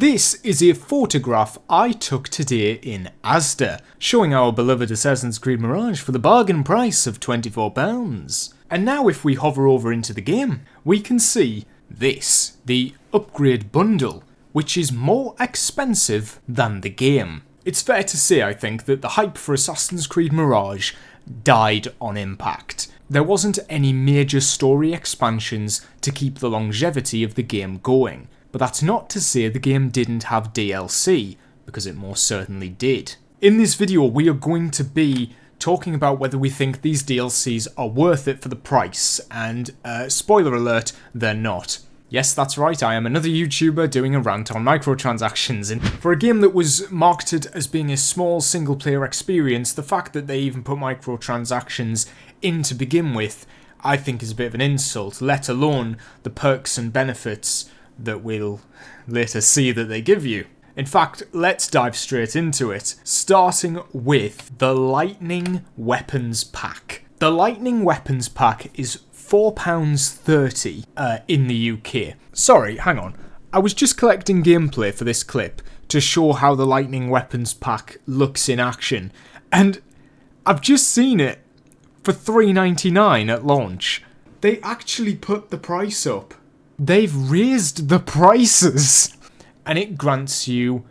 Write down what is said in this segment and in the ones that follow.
This is a photograph I took today in Asda, showing our beloved Assassin's Creed Mirage for the bargain price of £24. And now if we hover over into the game, we can see this, the upgrade bundle, which is more expensive than the game. It's fair to say, I think, that the hype for Assassin's Creed Mirage died on impact. There wasn't any major story expansions to keep the longevity of the game going. But that's not to say the game didn't have DLC, because it most certainly did. In this video we are going to be talking about whether we think these DLCs are worth it for the price, and spoiler alert, they're not. Yes, that's right, I am another YouTuber doing a rant on microtransactions, and for a game that was marketed as being a small single player experience, the fact that they even put microtransactions in to begin with, I think is a bit of an insult, let alone the perks and benefits that we'll later see that they give you. In fact, let's dive straight into it, starting with the Lightning Weapons Pack. The Lightning Weapons Pack is £4.30 in the UK. Sorry, hang on. I was just collecting gameplay for this clip to show how the Lightning Weapons Pack looks in action, and I've just seen it for £3.99 at launch. They actually put the price up. They've raised the prices! And it grants you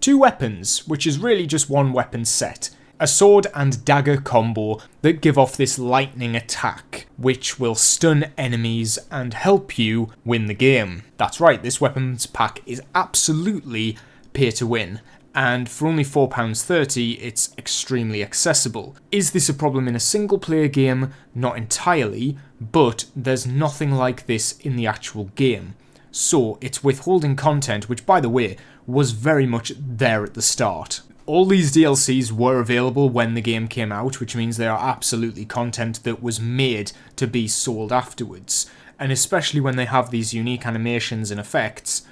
2 weapons, which is really just one weapon set. A sword and dagger combo that give off this lightning attack, which will stun enemies and help you win the game. That's right, this weapons pack is absolutely pay to win. And for only £4.30, it's extremely accessible. Is this a problem in a single player game? Not entirely, but there's nothing like this in the actual game. So it's withholding content, which by the way, was very much there at the start. All these DLCs were available when the game came out, which means they are absolutely content that was made to be sold afterwards. And especially when they have these unique animations and effects,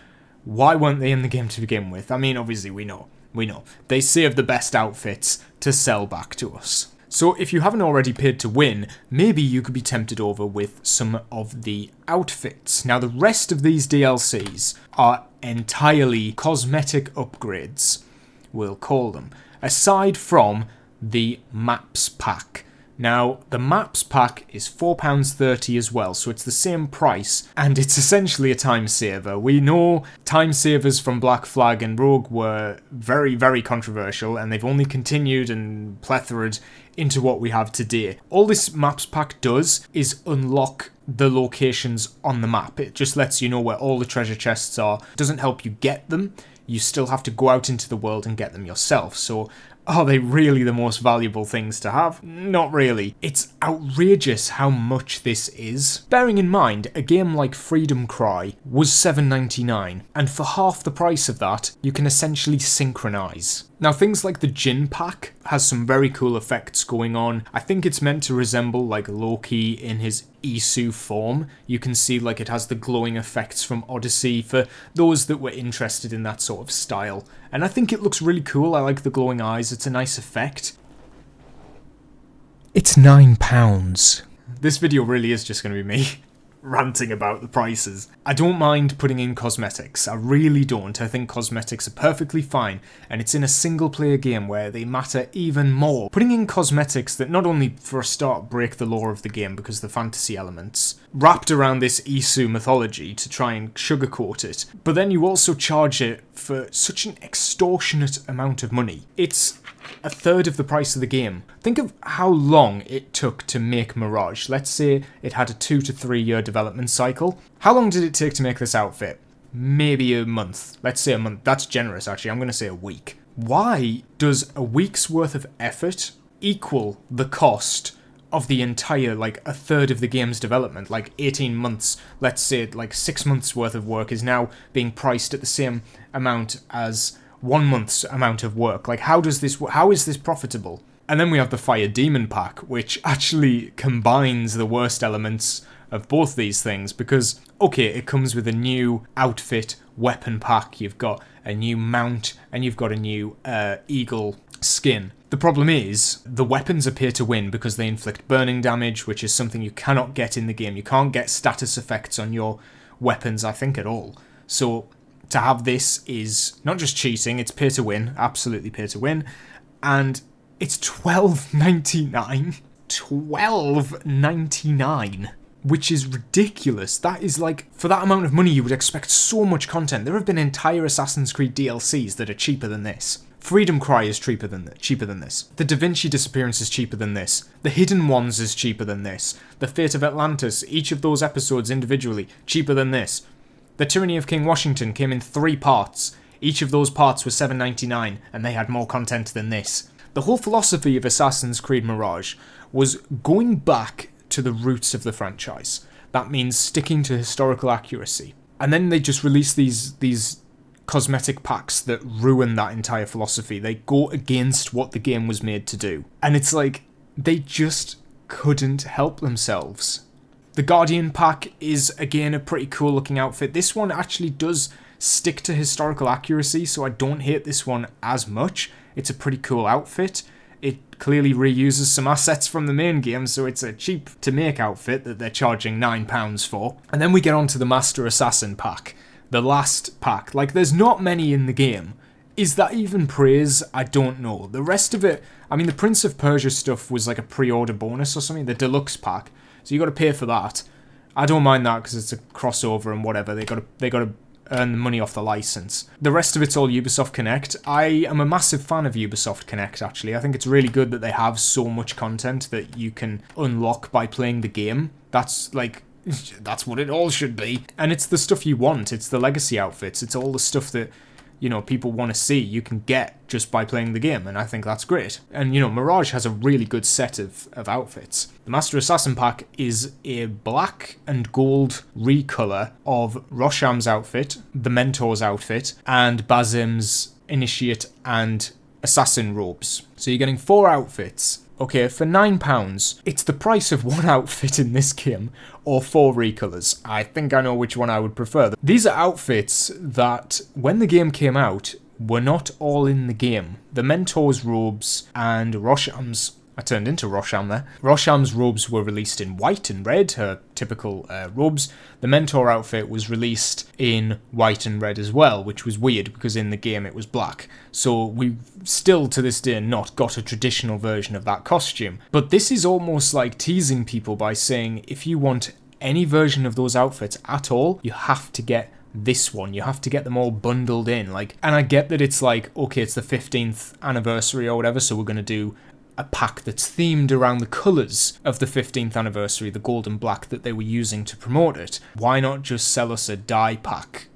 why weren't they in the game to begin with? I mean, obviously we know. They save the best outfits to sell back to us. So if you haven't already paid to win, maybe you could be tempted over with some of the outfits. Now the rest of these DLCs are entirely cosmetic upgrades, we'll call them, aside from the Maps Pack. Now, the Maps Pack is £4.30 as well, so it's the same price, and it's essentially a time saver. We know time savers from Black Flag and Rogue were very, very controversial, and they've only continued and plethored into what we have today. All this Maps Pack does is unlock the locations on the map. It just lets you know where all the treasure chests are. It doesn't help you get them. You still have to go out into the world and get them yourself, so are they really the most valuable things to have? Not really. It's outrageous how much this is. Bearing in mind, a game like Freedom Cry was $7.99, and for half the price of that, you can essentially synchronize. Now, things like the Jinn Pack has some very cool effects going on. I think it's meant to resemble like Loki in his Isu form. You can see like it has the glowing effects from Odyssey for those that were interested in that sort of style. And I think it looks really cool. I like the glowing eyes. It's a nice effect. It's £9. This video really is just going to be me ranting about the prices. I don't mind putting in cosmetics, I really don't. I think cosmetics are perfectly fine, and it's in a single player game where they matter even more. Putting in cosmetics that not only for a start break the lore of the game because the fantasy elements wrapped around this Isu mythology to try and sugarcoat it, but then you also charge it for such an extortionate amount of money. It's a third of the price of the game. Think of how long it took to make Mirage. Let's say it had a 2 to 3 year development cycle. How long did it take to make this outfit? Maybe a month. Let's say a month. That's generous, actually. I'm going to say a week. Why does a week's worth of effort equal the cost of the entire, like, a third of the game's development? Like 18 months, let's say, like 6 months worth of work is now being priced at the same amount as 1 month's amount of work. Like, how is this profitable? And then we have the Fire Demon Pack, which actually combines the worst elements of both these things, because, okay, it comes with a new outfit, weapon pack, you've got a new mount, and you've got a new eagle skin. The problem is, the weapons appear to win because they inflict burning damage, which is something you cannot get in the game. You can't get status effects on your weapons, I think, at all. So to have this is not just cheating, it's pay to win, absolutely pay to win, and it's $12.99. $12.99. Which is ridiculous. That is like, for that amount of money you would expect so much content. There have been entire Assassin's Creed DLCs that are cheaper than this. Freedom Cry is cheaper than this. The Da Vinci Disappearance is cheaper than this. The Hidden Ones is cheaper than this. The Fate of Atlantis, each of those episodes individually, cheaper than this. The Tyranny of King Washington came in 3 parts. Each of those parts was $7.99, and they had more content than this. The whole philosophy of Assassin's Creed Mirage was going back to the roots of the franchise. That means sticking to historical accuracy. And then they just release these cosmetic packs that ruin that entire philosophy. They go against what the game was made to do. And it's like, they just couldn't help themselves. The Guardian pack is, again, a pretty cool looking outfit. This one actually does stick to historical accuracy, so I don't hate this one as much. It's a pretty cool outfit. It clearly reuses some assets from the main game, so it's a cheap to make outfit that they're charging £9 for. And then we get on to the Master Assassin pack. The last pack. Like, there's not many in the game. Is that even praise? I don't know. The rest of it, I mean, the Prince of Persia stuff was like a pre-order bonus or something, the Deluxe pack. So you got to pay for that. I don't mind that because it's a crossover and whatever. They got to earn the money off the license. The rest of it's all Ubisoft Connect. I am a massive fan of Ubisoft Connect, actually. I think it's really good that they have so much content that you can unlock by playing the game. That's like, that's what it all should be. And it's the stuff you want. It's the legacy outfits. It's all the stuff that, you know, people want to see, you can get just by playing the game, and I think that's great. And, you know, Mirage has a really good set of outfits. The Master Assassin pack is a black and gold recolor of Rosham's outfit, the Mentor's outfit, and Basim's Initiate and Assassin robes. So you're getting 4 outfits. Okay, for £9, it's the price of 1 outfit in this game, or 4 recolors. I think I know which one I would prefer. These are outfits that, when the game came out, were not all in the game. The Mentor's robes and Rosham's... I turned into Rosham there. Rosham's robes were released in white and red, her typical robes. The Mentor outfit was released in white and red as well, which was weird because in the game it was black. So we've still to this day not got a traditional version of that costume. But this is almost like teasing people by saying if you want any version of those outfits at all, you have to get this one. You have to get them all bundled in. And I get that it's like, okay, it's the 15th anniversary or whatever, so we're going to do a pack that's themed around the colours of the 15th anniversary, the gold and black that they were using to promote it. Why not just sell us a dye pack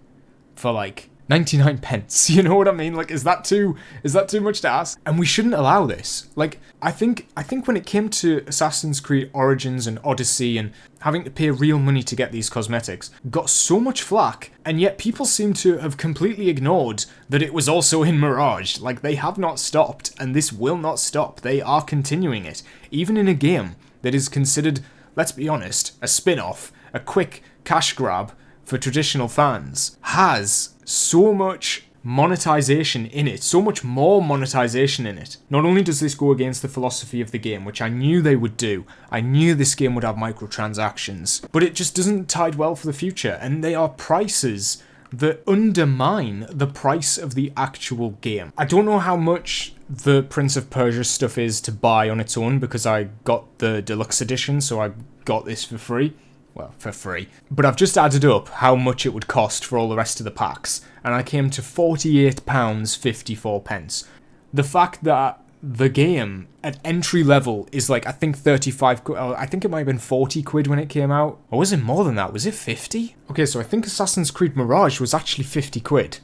for like 99 pence? You know what I mean? Like, is that too much to ask? And we shouldn't allow this. Like, I think when it came to Assassin's Creed Origins and Odyssey and having to pay real money to get these cosmetics, got so much flack, and yet people seem to have completely ignored that it was also in Mirage. Like, they have not stopped, and this will not stop. They are continuing it, even in a game that is considered, let's be honest, a spin-off, a quick cash grab for traditional fans, has so much monetization in it, so much more monetization in it. Not only does this go against the philosophy of the game, which I knew they would do, I knew this game would have microtransactions, but it just doesn't tide well for the future, and they are prices that undermine the price of the actual game. I don't know how much the Prince of Persia stuff is to buy on its own, because I got the deluxe edition, so I got this for free. Well, for free. But I've just added up how much it would cost for all the rest of the packs, and I came to £48.54. The fact that the game at entry level is like, I think 35 quid, I think it might have been 40 quid when it came out. Or was it more than that? Was it 50? Okay, so I think Assassin's Creed Mirage was actually 50 quid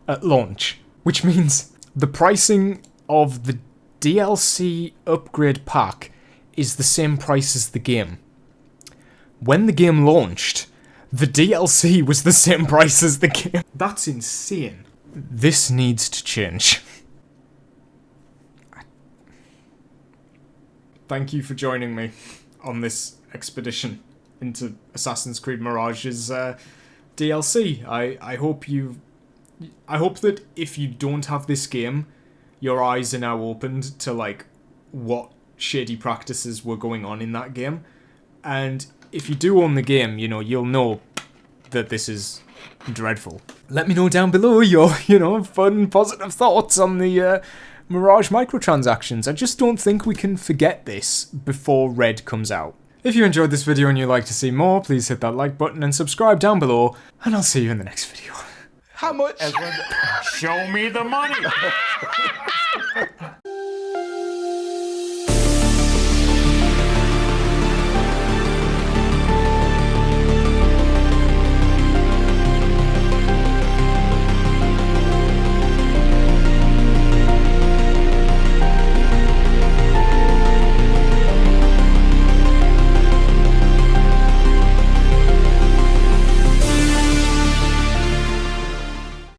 at launch, which means the pricing of the DLC upgrade pack is the same price as the game. When the game launched, the DLC was the same price as the game. That's insane. This needs to change. Thank you for joining me on this expedition into Assassin's Creed Mirage's DLC. I hope that if you don't have this game, your eyes are now opened to like what shady practices were going on in that game. And if you do own the game, you know, you'll know that this is dreadful. Let me know down below your, fun, positive thoughts on the Mirage microtransactions. I just don't think we can forget this before Red comes out. If you enjoyed this video and you'd like to see more, please hit that like button and subscribe down below, and I'll see you in the next video. How much? Show me the money!